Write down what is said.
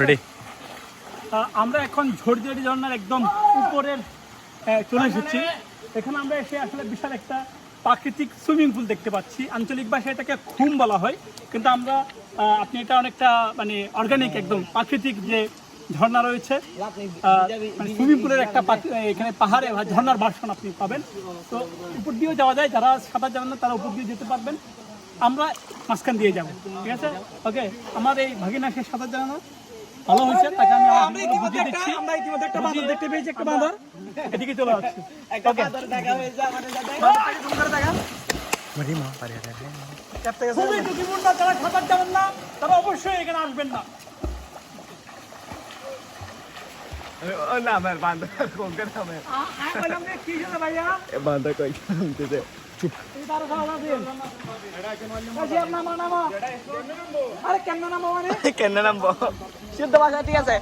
Ready. আমরা এখন ঝড়ঝড়ি ঝর্ণার একদম উপরের চলে এসেছি। এখানে আমরা এসে আসলে বিশাল একটা প্রাকৃতিক সুইমিং পুল দেখতে পাচ্ছি। আঞ্চলিক ভাষায় এটাকে খুম বলা হয়, কিন্তু আমরা আপনি এটা অনেকটা মানে অর্গানিক একদম প্রাকৃতিক যে ঝর্ণা রয়েছে, মানে সুইমিং পুলের একটা এখানে পাহাড়ে ঝর্ণার ভার্সন আপনি পাবেন। তো উপর দিয়েও যাওয়া যায়, যারা সাঁতার জানেন না তারা উপর দিয়ে যেতে পারবেন, আমরা মাঝখান দিয়ে যাবো। ঠিক আছে, ওকে। আমার এই ভাগিনাকে সাঁতার জানানো ভালো হয়েছে, তাকে আমি বুঝিয়ে দিচ্ছি। আমরা ইতিমধ্যে একটা বাঁদর দেখতে পেয়েছি, একটা বাঁদর এদিকে চলে আসছে। ওকে, যারা সাঁতার জানেন না তারা অবশ্যই এখানে আসবেন না। কি হলো ভাইয়া? আরে কেন নামবো? শুদ্ধ ভাষা ঠিক আছে।